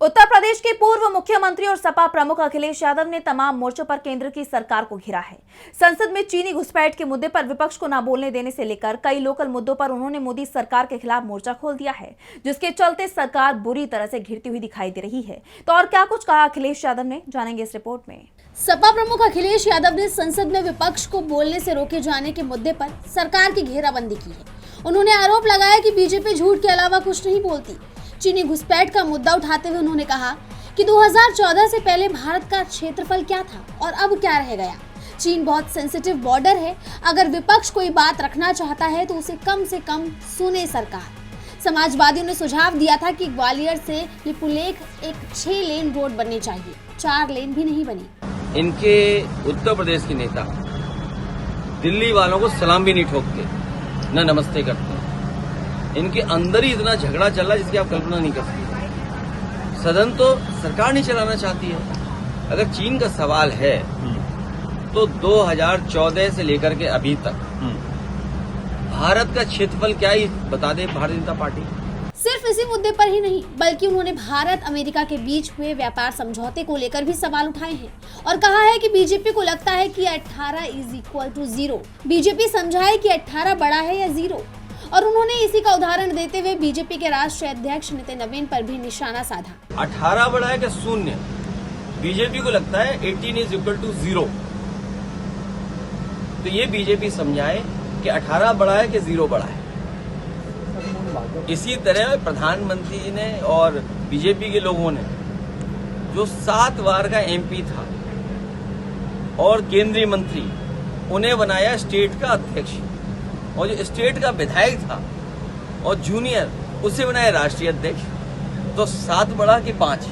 उत्तर प्रदेश के पूर्व मुख्यमंत्री और सपा प्रमुख अखिलेश यादव ने तमाम मोर्चों पर केंद्र की सरकार को घेरा है। संसद में चीनी घुसपैठ के मुद्दे पर विपक्ष को न बोलने देने से लेकर कई लोकल मुद्दों पर उन्होंने मोदी सरकार के खिलाफ मोर्चा खोल दिया है, जिसके चलते सरकार बुरी तरह से घिरती हुई दिखाई दे रही है। तो और क्या कुछ कहा अखिलेश यादव ने, जानेंगे इस रिपोर्ट में। सपा प्रमुख अखिलेश यादव ने संसद में विपक्ष को बोलने से रोके जाने के मुद्दे पर सरकार की घेराबंदी की है। उन्होंने आरोप लगाया कि बीजेपी झूठ के अलावा कुछ नहीं बोलती। चीनी घुसपैठ का मुद्दा उठाते हुए उन्होंने कहा कि 2014 से पहले भारत का क्षेत्रफल क्या था और अब क्या रह गया। चीन बहुत सेंसिटिव बॉर्डर है, अगर विपक्ष कोई बात रखना चाहता है तो उसे कम से कम सुने सरकार। समाजवादियों ने सुझाव दिया था कि ग्वालियर से लिपुलेख एक 6 लेन रोड बननी चाहिए, 4 लेन भी नहीं बनी। इनके उत्तर प्रदेश के नेता दिल्ली वालों को सलाम भी नहीं ठोकते, न नमस्ते करते। इनके अंदर ही इतना झगड़ा चल रहा है जिसकी आप कल्पना नहीं कर सकते। सदन तो सरकार नहीं चलाना चाहती है। अगर चीन का सवाल है तो 2014 से लेकर के अभी तक भारत का क्षेत्रफल क्या ही बता दे भारतीय जनता पार्टी। सिर्फ इसी मुद्दे पर ही नहीं, बल्कि उन्होंने भारत अमेरिका के बीच हुए व्यापार समझौते को लेकर भी सवाल उठाए हैं और कहा है कि बीजेपी को लगता है कि 18 = 0। बीजेपी समझाए कि 18 बड़ा है या 0। और उन्होंने इसी का उदाहरण देते हुए बीजेपी के राष्ट्रीय अध्यक्ष नितिन नवीन पर भी निशाना साधा। 18 बड़ा है कि 0? बीजेपी को लगता है 18 = 0। तो ये बीजेपी समझाए कि 18 बड़ा है कि 0 बड़ा है। इसी तरह प्रधानमंत्री जी ने और बीजेपी के लोगों ने जो 7 बार का एमपी था और केंद्रीय मंत्री, उन्हें बनाया स्टेट का अध्यक्ष, और जो स्टेट का विधायक था और जूनियर, उसे बनाया राष्ट्रीय अध्यक्ष। तो 7 बड़ा कि 5?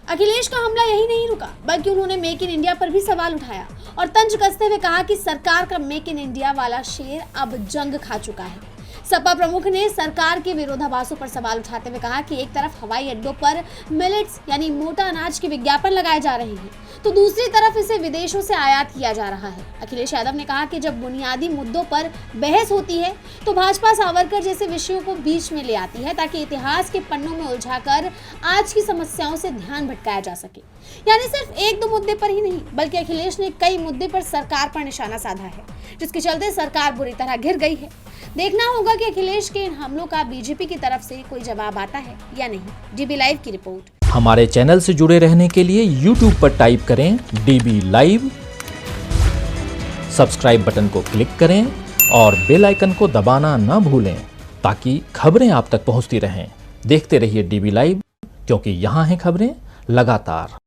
अखिलेश का हमला यही नहीं रुका, बल्कि उन्होंने मेक इन इंडिया पर भी सवाल उठाया और तंज कसते हुए कहा कि सरकार का मेक इन इंडिया वाला शेर अब जंग खा चुका है। सपा प्रमुख ने सरकार के विरोधाभासों पर सवाल उठाते हुए कहा कि एक तरफ हवाई अड्डों पर मिलेट्स यानी मोटा अनाज के विज्ञापन लगाए जा रहे हैं, तो दूसरी तरफ इसे विदेशों से आयात किया जा रहा है। अखिलेश यादव ने कहा कि जब बुनियादी मुद्दों पर बहस होती है तो भाजपा सावरकर जैसे विषयों को बीच में ले आती है, ताकि इतिहास के पन्नों में उलझाकर आज की समस्याओं से ध्यान भटकाया जा सके। यानी सिर्फ 1-2 मुद्दे पर ही नहीं, बल्कि अखिलेश ने कई मुद्दे पर सरकार पर निशाना साधा है, जिसके चलते सरकार बुरी तरह घिर गई है। देखना होगा कि अखिलेश के इन हमलों का बीजेपी की तरफ से कोई जवाब आता है या नहीं। डीबी लाइव की रिपोर्ट। हमारे चैनल से जुड़े रहने के लिए YouTube पर टाइप करें डीबी लाइव, सब्सक्राइब बटन को क्लिक करें और बेल आइकन को दबाना ना भूलें, ताकि खबरें आप तक पहुंचती रहें। देखते रहिए डीबी लाइव, क्योंकि यहाँ हैं खबरें लगातार।